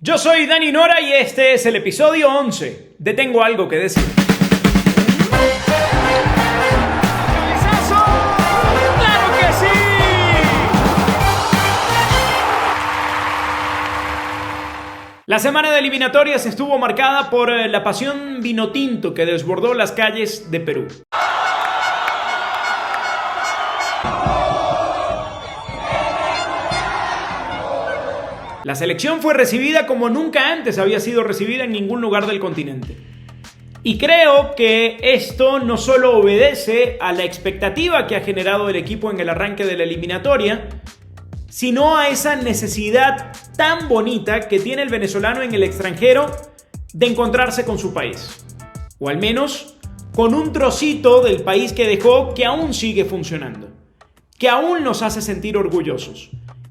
Yo soy Dani Nora y este es el episodio 11 de Tengo Algo que Decir. ¡Claro que sí! La semana de eliminatorias estuvo marcada por la pasión vinotinto que desbordó las calles de Perú. La selección fue recibida como nunca antes había sido recibida en ningún lugar del continente. Y creo que esto no solo obedece a la expectativa que ha generado el equipo en el arranque de la eliminatoria, sino a esa necesidad tan bonita que tiene el venezolano en el extranjero de encontrarse con su país. O al menos con un trocito del país que dejó que aún sigue funcionando, que aún nos hace sentir orgullosos.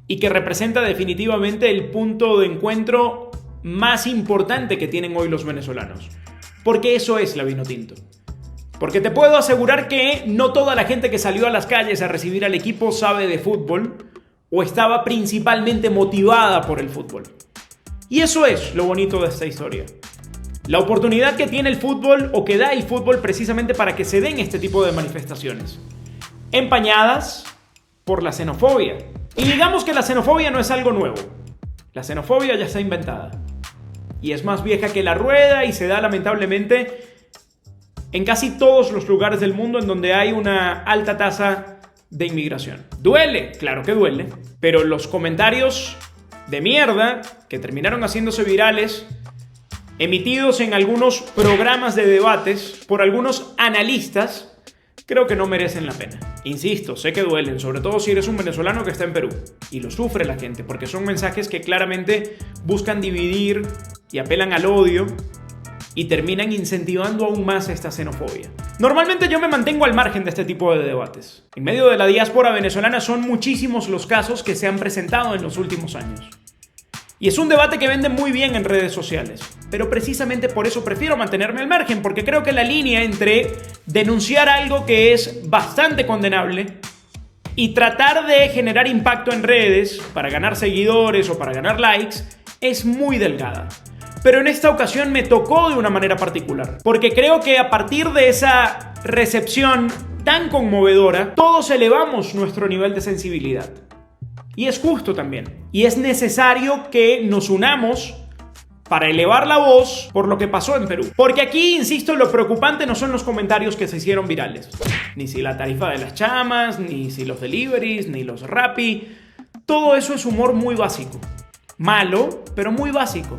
Y que representa definitivamente el punto de encuentro más importante que tienen hoy los venezolanos. Porque eso es la Vinotinto. Porque te puedo asegurar que no toda la gente que salió a las calles a recibir al equipo sabe de fútbol o estaba principalmente motivada por el fútbol. Y eso es lo bonito de esta historia. La oportunidad que tiene el fútbol o que da el fútbol precisamente para que se den este tipo de manifestaciones. Empañadas por la xenofobia. Y digamos que la xenofobia no es algo nuevo. La xenofobia ya está inventada. Y es más vieja que la rueda y se da lamentablemente en casi todos los lugares del mundo en donde hay una alta tasa de inmigración. ¿Duele? Claro que duele. Pero los comentarios de mierda que terminaron haciéndose virales, emitidos en algunos programas de debates por algunos analistas, creo que no merecen la pena. Insisto, sé que duelen, sobre todo si eres un venezolano que está en Perú. Y lo sufre la gente, porque son mensajes que claramente buscan dividir y apelan al odio y terminan incentivando aún más esta xenofobia. Normalmente yo me mantengo al margen de este tipo de debates. En medio de la diáspora venezolana son muchísimos los casos que se han presentado en los últimos años. Y es un debate que vende muy bien en redes sociales. Pero precisamente por eso prefiero mantenerme al margen, porque creo que la línea entre denunciar algo que es bastante condenable y tratar de generar impacto en redes para ganar seguidores o para ganar likes es muy delgada. Pero en esta ocasión me tocó de una manera particular, porque creo que a partir de esa recepción tan conmovedora, todos elevamos nuestro nivel de sensibilidad. Y es justo también. Y es necesario que nos unamos para elevar la voz por lo que pasó en Perú. Porque aquí, insisto, lo preocupante no son los comentarios que se hicieron virales. Ni si la tarifa de las chamas, ni si los deliveries, ni los Rappi. Todo eso es humor muy básico. Malo, pero muy básico.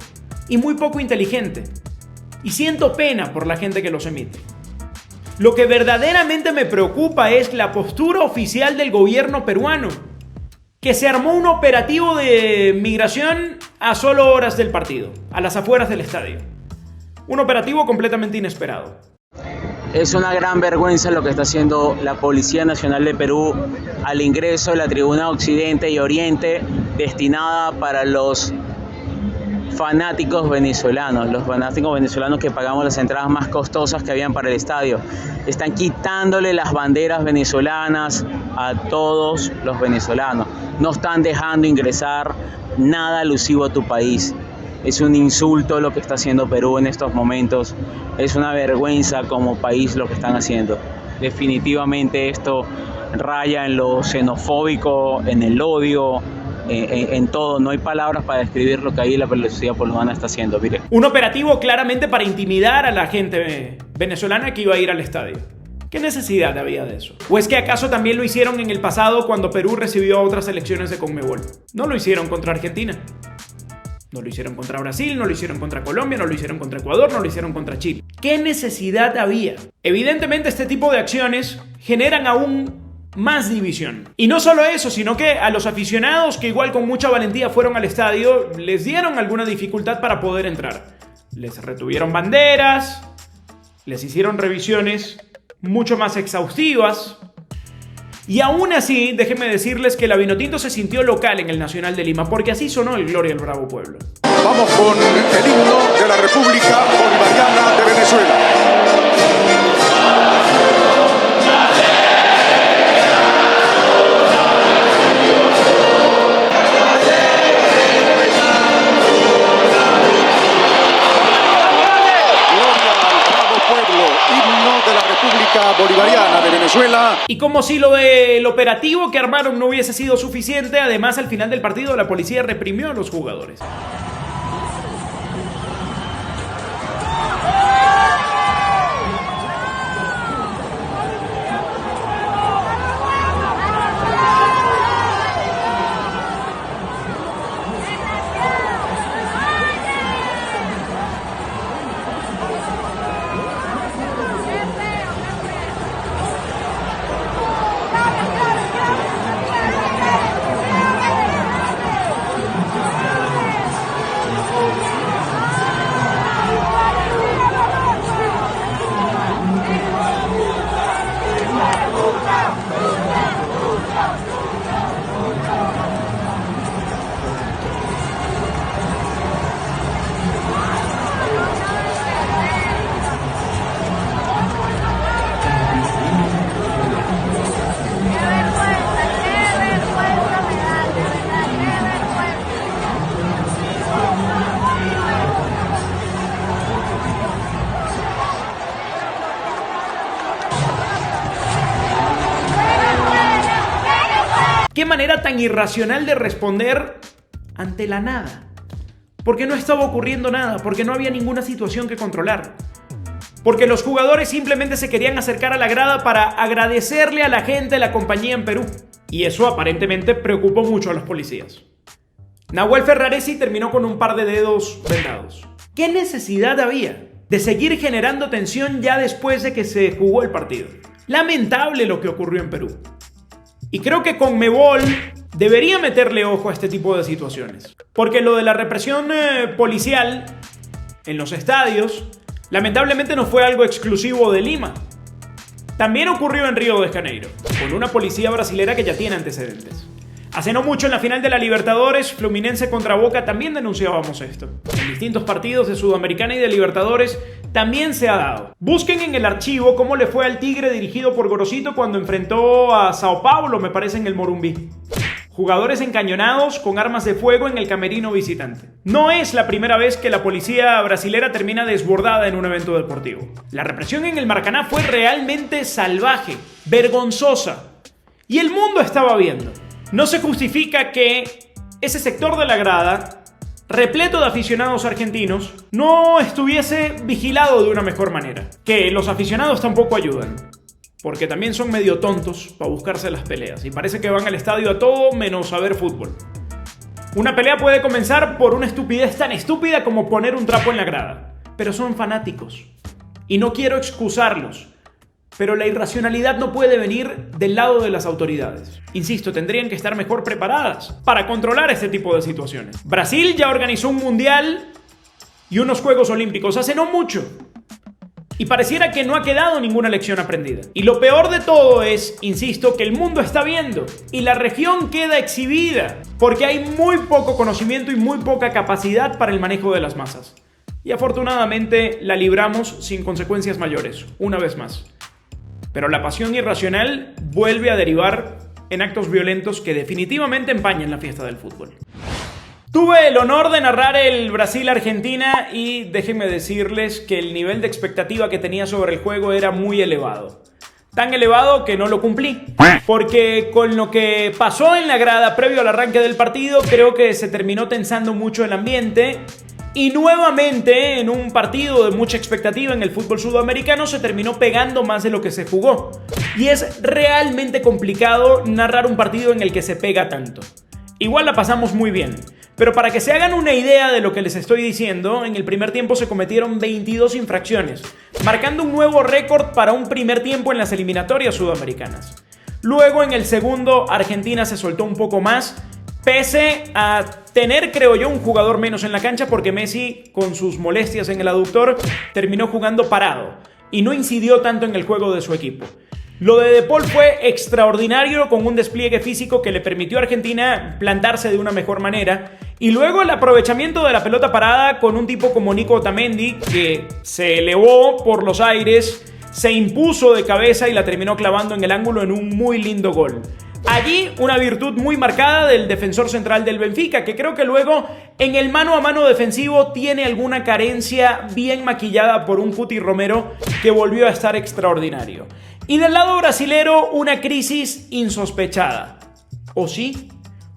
Y muy poco inteligente. Y siento pena por la gente que los emite. Lo que verdaderamente me preocupa es la postura oficial del gobierno peruano, que se armó un operativo de migración a solo horas del partido, a las afueras del estadio. Un operativo completamente inesperado. Es una gran vergüenza lo que está haciendo la Policía Nacional de Perú al ingreso de la tribuna Occidente y Oriente destinada para los fanáticos venezolanos que pagamos las entradas más costosas que habían para el estadio. Están quitándole las banderas venezolanas a todos los venezolanos. No están dejando ingresar nada alusivo a tu país. Es un insulto lo que está haciendo Perú en estos momentos. Es una vergüenza como país lo que están haciendo. Definitivamente esto raya en lo xenofóbico, en el odio, en todo. No hay palabras para describir lo que ahí la policía peruana está haciendo. Mire. Un operativo claramente para intimidar a la gente venezolana que iba a ir al estadio. ¿Qué necesidad había de eso? ¿O es que acaso también lo hicieron en el pasado cuando Perú recibió a otras selecciones de Conmebol? No lo hicieron contra Argentina. No lo hicieron contra Brasil, no lo hicieron contra Colombia, no lo hicieron contra Ecuador, no lo hicieron contra Chile. ¿Qué necesidad había? Evidentemente este tipo de acciones generan aún más división. Y no solo eso, sino que a los aficionados que igual con mucha valentía fueron al estadio, les dieron alguna dificultad para poder entrar. Les retuvieron banderas, les hicieron revisiones mucho más exhaustivas. Y aún así, déjenme decirles que la Vinotinto se sintió local en el Nacional de Lima, porque así sonó el Gloria al Bravo Pueblo. Vamos con el himno de la República Bolivariana de Venezuela. República Bolivariana de Venezuela. Y como si lo del operativo que armaron no hubiese sido suficiente, además al final del partido la policía reprimió a los jugadores. Qué manera tan irracional de responder ante la nada. Porque no estaba ocurriendo nada, porque no había ninguna situación que controlar. Porque los jugadores simplemente se querían acercar a la grada para agradecerle a la gente la compañía en Perú. Y eso aparentemente preocupó mucho a los policías. Nahuel Ferraresi terminó con un par de dedos vendados. ¿Qué necesidad había de seguir generando tensión ya después de que se jugó el partido? Lamentable lo que ocurrió en Perú. Y creo que Conmebol debería meterle ojo a este tipo de situaciones. Porque lo de la represión policial en los estadios, lamentablemente no fue algo exclusivo de Lima. También ocurrió en Río de Janeiro, con una policía brasilera que ya tiene antecedentes. Hace no mucho en la final de la Libertadores, Fluminense contra Boca, también denunciábamos esto. En distintos partidos de Sudamericana y de Libertadores también se ha dado. Busquen en el archivo cómo le fue al Tigre dirigido por Gorosito cuando enfrentó a Sao Paulo, me parece, en el Morumbí. Jugadores encañonados con armas de fuego en el camerino visitante. No es la primera vez que la policía brasilera termina desbordada en un evento deportivo. La represión en el Maracaná fue realmente salvaje, vergonzosa. Y el mundo estaba viendo. No se justifica que ese sector de la grada, repleto de aficionados argentinos, no estuviese vigilado de una mejor manera. Que los aficionados tampoco ayudan, porque también son medio tontos para buscarse las peleas y parece que van al estadio a todo menos a ver fútbol. Una pelea puede comenzar por una estupidez tan estúpida como poner un trapo en la grada, pero son fanáticos y no quiero excusarlos. Pero la irracionalidad no puede venir del lado de las autoridades. Insisto, tendrían que estar mejor preparadas para controlar este tipo de situaciones. Brasil ya organizó un mundial y unos Juegos Olímpicos hace no mucho. Y pareciera que no ha quedado ninguna lección aprendida. Y lo peor de todo es, insisto, que el mundo está viendo y la región queda exhibida porque hay muy poco conocimiento y muy poca capacidad para el manejo de las masas. Y afortunadamente la libramos sin consecuencias mayores, una vez más. Pero la pasión irracional vuelve a derivar en actos violentos que definitivamente empañan la fiesta del fútbol. Tuve el honor de narrar el Brasil-Argentina y déjenme decirles que el nivel de expectativa que tenía sobre el juego era muy elevado. Tan elevado que no lo cumplí. Porque con lo que pasó en la grada previo al arranque del partido, creo que se terminó tensando mucho el ambiente. Y nuevamente, en un partido de mucha expectativa en el fútbol sudamericano, se terminó pegando más de lo que se jugó. Y es realmente complicado narrar un partido en el que se pega tanto. Igual la pasamos muy bien. Pero para que se hagan una idea de lo que les estoy diciendo, en el primer tiempo se cometieron 22 infracciones, marcando un nuevo récord para un primer tiempo en las eliminatorias sudamericanas. Luego, en el segundo, Argentina se soltó un poco más, pese a tener, creo yo, un jugador menos en la cancha porque Messi, con sus molestias en el aductor, terminó jugando parado y no incidió tanto en el juego de su equipo. Lo de Paul fue extraordinario con un despliegue físico que le permitió a Argentina plantarse de una mejor manera. Y luego el aprovechamiento de la pelota parada con un tipo como Nico Otamendi, que se elevó por los aires, se impuso de cabeza y la terminó clavando en el ángulo en un muy lindo gol. Allí una virtud muy marcada del defensor central del Benfica, que creo que luego en el mano a mano defensivo tiene alguna carencia bien maquillada por un Cuti Romero que volvió a estar extraordinario. Y del lado brasilero, una crisis insospechada. ¿O sí?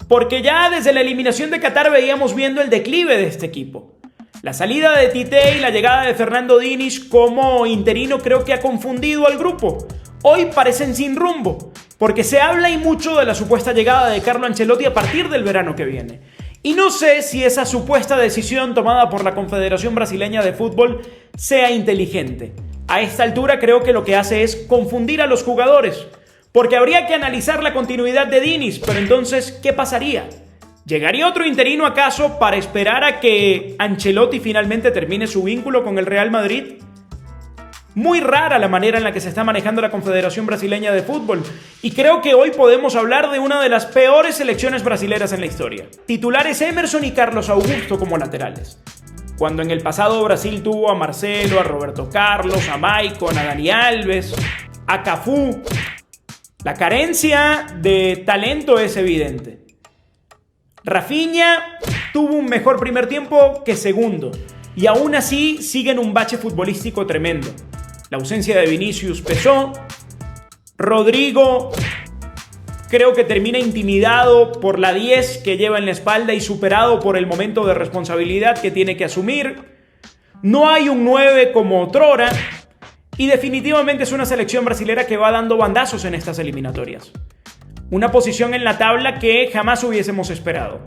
Porque ya desde la eliminación de Qatar veíamos viendo el declive de este equipo. La salida de Tite y la llegada de Fernando Diniz como interino creo que ha confundido al grupo. Hoy parecen sin rumbo, porque se habla y mucho de la supuesta llegada de Carlo Ancelotti a partir del verano que viene. Y no sé si esa supuesta decisión tomada por la Confederación Brasileña de Fútbol sea inteligente. A esta altura creo que lo que hace es confundir a los jugadores, porque habría que analizar la continuidad de Diniz, pero entonces, ¿qué pasaría? ¿Llegaría otro interino acaso para esperar a que Ancelotti finalmente termine su vínculo con el Real Madrid? Muy rara la manera en la que se está manejando la Confederación Brasileña de Fútbol, y creo que hoy podemos hablar de una de las peores selecciones brasileras en la historia. Titulares Emerson y Carlos Augusto como laterales. Cuando en el pasado Brasil tuvo a Marcelo, a Roberto Carlos, a Maicon, a Dani Alves, a Cafú, la carencia de talento es evidente. Rafinha tuvo un mejor primer tiempo que segundo, y aún así sigue en un bache futbolístico tremendo. La ausencia de Vinicius pesó. Rodrigo creo que termina intimidado por la 10 que lleva en la espalda y superado por el momento de responsabilidad que tiene que asumir. No hay un 9 como otrora. Y definitivamente es una selección brasilera que va dando bandazos en estas eliminatorias. Una posición en la tabla que jamás hubiésemos esperado.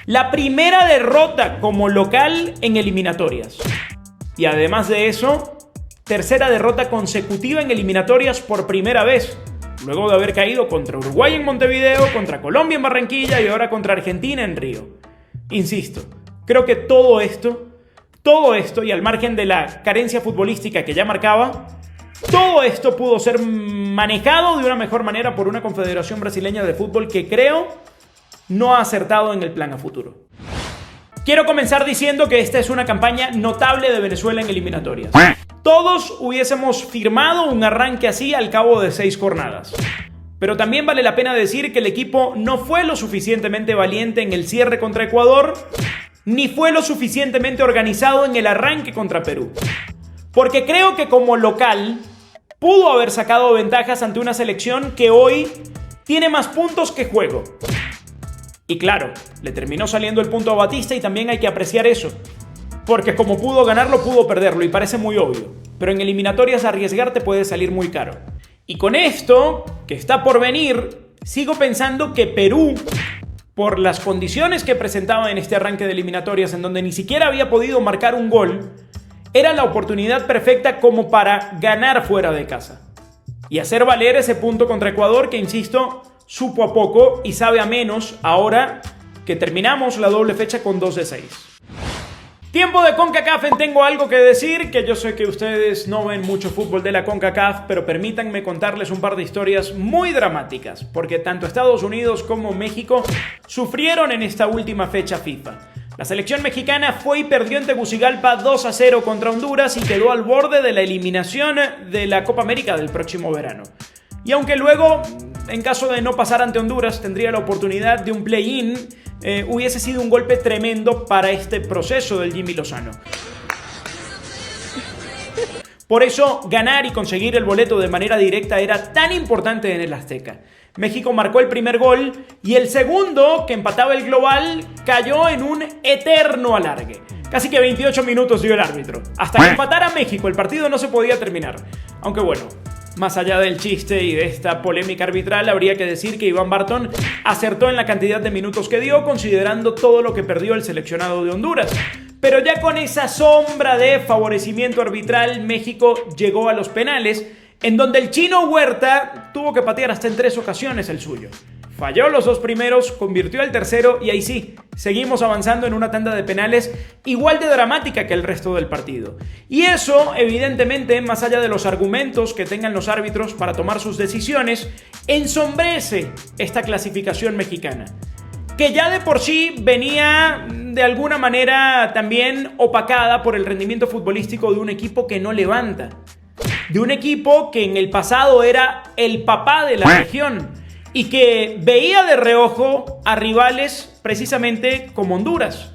La primera derrota como local en eliminatorias. Y además de eso, tercera derrota consecutiva en eliminatorias por primera vez. Luego de haber caído contra Uruguay en Montevideo, contra Colombia en Barranquilla y ahora contra Argentina en Río. Insisto, creo que todo esto y al margen de la carencia futbolística que ya marcaba, todo esto pudo ser manejado de una mejor manera por una Confederación Brasileña de Fútbol que creo no ha acertado en el plan a futuro. Quiero comenzar diciendo que esta es una campaña notable de Venezuela en eliminatorias. Todos hubiésemos firmado un arranque así al cabo de 6 jornadas. Pero también vale la pena decir que el equipo no fue lo suficientemente valiente en el cierre contra Ecuador, ni fue lo suficientemente organizado en el arranque contra Perú. Porque creo que como local pudo haber sacado ventajas ante una selección que hoy tiene más puntos que juego. Y claro, le terminó saliendo el punto a Batista y también hay que apreciar eso. Porque como pudo ganarlo, pudo perderlo y parece muy obvio. Pero en eliminatorias arriesgarte puede salir muy caro. Y con esto, que está por venir, sigo pensando que Perú, por las condiciones que presentaba en este arranque de eliminatorias en donde ni siquiera había podido marcar un gol, era la oportunidad perfecta como para ganar fuera de casa. Y hacer valer ese punto contra Ecuador que, insisto, supo a poco y sabe a menos ahora que terminamos la doble fecha con 2 de 6. Tiempo de CONCACAF en Tengo Algo que Decir, que yo sé que ustedes no ven mucho fútbol de la CONCACAF, pero permítanme contarles un par de historias muy dramáticas, porque tanto Estados Unidos como México sufrieron en esta última fecha FIFA. La selección mexicana fue y perdió en Tegucigalpa 2-0 contra Honduras y quedó al borde de la eliminación de la Copa América del próximo verano. Y aunque luego, en caso de no pasar ante Honduras, tendría la oportunidad de un play-in, hubiese sido un golpe tremendo para este proceso del Jimmy Lozano. Por eso, ganar y conseguir el boleto de manera directa era tan importante en el Azteca. México marcó el primer gol y el segundo, que empataba el global, cayó en un eterno alargue. Casi que 28 minutos dio el árbitro. Hasta que empatara México, el partido no se podía terminar. Aunque bueno, más allá del chiste y de esta polémica arbitral, habría que decir que Iván Bartón acertó en la cantidad de minutos que dio, considerando todo lo que perdió el seleccionado de Honduras. Pero ya con esa sombra de favorecimiento arbitral, México llegó a los penales, en donde el chino Huerta tuvo que patear hasta en 3 ocasiones el suyo. Falló los 2 primeros, convirtió el tercero y ahí sí, seguimos avanzando en una tanda de penales igual de dramática que el resto del partido. Y eso, evidentemente, más allá de los argumentos que tengan los árbitros para tomar sus decisiones, ensombrece esta clasificación mexicana, que ya de por sí venía de alguna manera también opacada por el rendimiento futbolístico de un equipo que no levanta. De un equipo que en el pasado era el papá de la región y que veía de reojo a rivales precisamente como Honduras.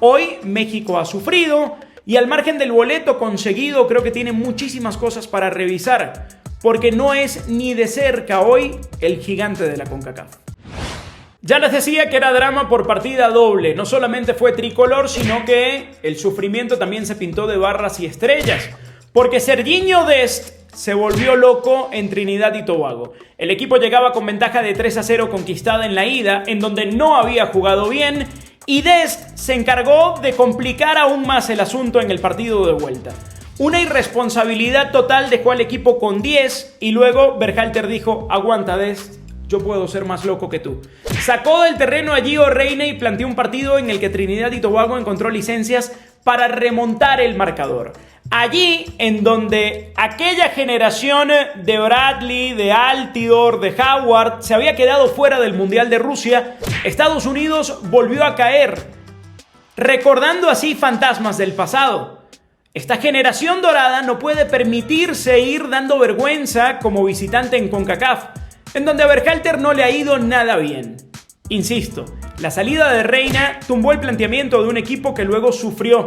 Hoy México ha sufrido y al margen del boleto conseguido creo que tiene muchísimas cosas para revisar. porque no es ni de cerca hoy el gigante de la CONCACAF. Ya les decía que era drama por partida doble. No solamente fue tricolor, sino que el sufrimiento también se pintó de barras y estrellas. Porque Sergiño Dest se volvió loco en Trinidad y Tobago. El equipo llegaba con ventaja de 3-0 conquistada en la ida, en donde no había jugado bien, y Dest se encargó de complicar aún más el asunto en el partido de vuelta. Una irresponsabilidad total dejó al equipo con 10 y luego Berhalter dijo: aguanta Dest, yo puedo ser más loco que tú. Sacó del terreno a Gio Reyna y planteó un partido en el que Trinidad y Tobago encontró licencias para remontar el marcador. Allí en donde aquella generación de Bradley, de Altidor, de Howard se había quedado fuera del Mundial de Rusia, Estados Unidos volvió a caer, recordando así fantasmas del pasado. Esta generación dorada no puede permitirse ir dando vergüenza como visitante en CONCACAF, en donde a Berhalter no le ha ido nada bien. Insisto, la salida de Reyna tumbó el planteamiento de un equipo que luego sufrió.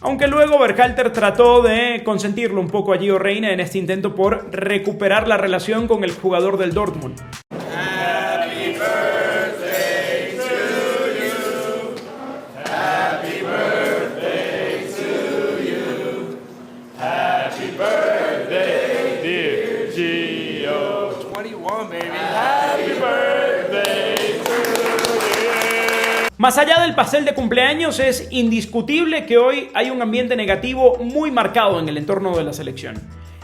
Aunque luego Berhalter trató de consentirlo un poco a Gio Reyna en este intento por recuperar la relación con el jugador del Dortmund. Happy birthday to you. Happy birthday to you. Happy birthday, dear Gio. 21, baby. Happy birthday to you. Más allá del pastel de cumpleaños, es indiscutible que hoy hay un ambiente negativo muy marcado en el entorno de la selección.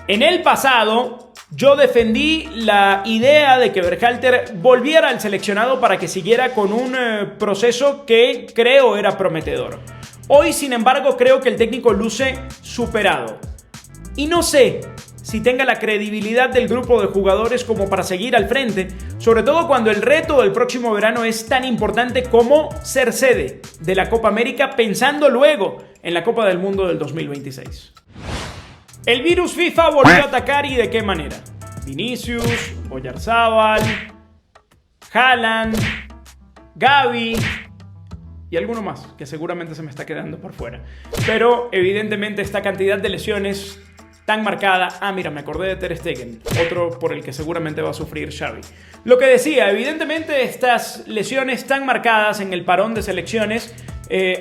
En el pasado, yo defendí la idea de que Berhalter volviera al seleccionado para que siguiera con un proceso que creo era prometedor. Hoy, sin embargo, creo que el técnico luce superado. Y no sé si tenga la credibilidad del grupo de jugadores como para seguir al frente, sobre todo cuando el reto del próximo verano es tan importante como ser sede de la Copa América, pensando luego en la Copa del Mundo del 2026. El virus FIFA volvió a atacar, y de qué manera. Vinicius, Oyarzábal, Haaland, Gavi y alguno más que seguramente se me está quedando por fuera. Pero evidentemente esta cantidad de lesiones tan marcada. Mira, me acordé de Ter Stegen, otro por el que seguramente va a sufrir Xavi. Lo que decía, evidentemente estas lesiones tan marcadas en el parón de selecciones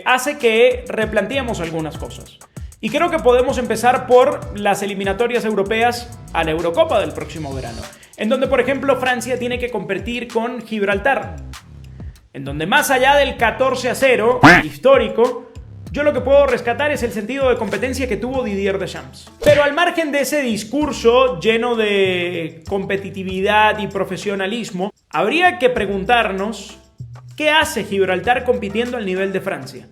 hace que replanteemos algunas cosas. Y creo que podemos empezar por las eliminatorias europeas a la Eurocopa del próximo verano, en donde, por ejemplo, Francia tiene que competir con Gibraltar, en donde más allá del 14-0 histórico, yo lo que puedo rescatar es el sentido de competencia que tuvo Didier Deschamps. Pero al margen de ese discurso lleno de competitividad y profesionalismo, habría que preguntarnos ¿qué hace Gibraltar compitiendo al nivel de Francia?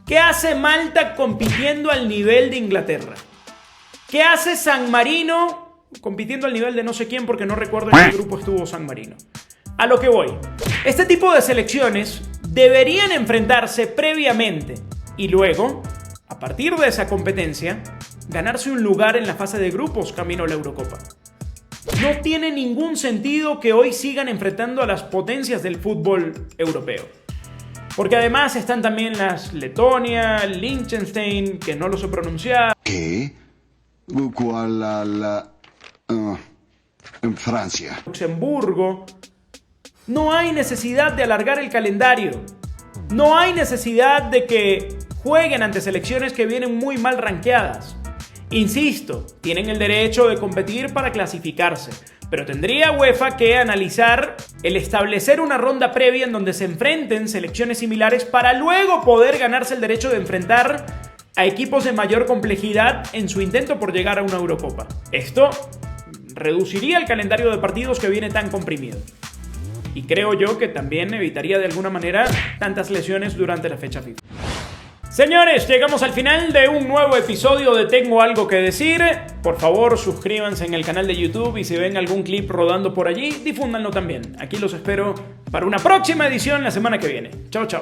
¿Qué hace Malta compitiendo al nivel de Inglaterra? ¿Qué hace San Marino compitiendo al nivel de no sé quién, porque no recuerdo en qué grupo estuvo San Marino? A lo que voy. Este tipo de selecciones deberían enfrentarse previamente y luego, a partir de esa competencia, ganarse un lugar en la fase de grupos camino a la Eurocopa. No tiene ningún sentido que hoy sigan enfrentando a las potencias del fútbol europeo. Porque además están también las Letonia, Liechtenstein, que no lo sé pronunciar. ¿Qué? En Francia. Luxemburgo. No hay necesidad de alargar el calendario. No hay necesidad de que jueguen ante selecciones que vienen muy mal rankeadas. Insisto, tienen el derecho de competir para clasificarse, pero tendría UEFA que analizar el establecer una ronda previa en donde se enfrenten selecciones similares para luego poder ganarse el derecho de enfrentar a equipos de mayor complejidad en su intento por llegar a una Eurocopa. Esto reduciría el calendario de partidos que viene tan comprimido. Y creo yo que también evitaría de alguna manera tantas lesiones durante la fecha FIFA. Señores, llegamos al final de un nuevo episodio de Tengo Algo que Decir. Por favor, suscríbanse en el canal de YouTube y si ven algún clip rodando por allí, difúndanlo también. Aquí los espero para una próxima edición la semana que viene. Chao, chao.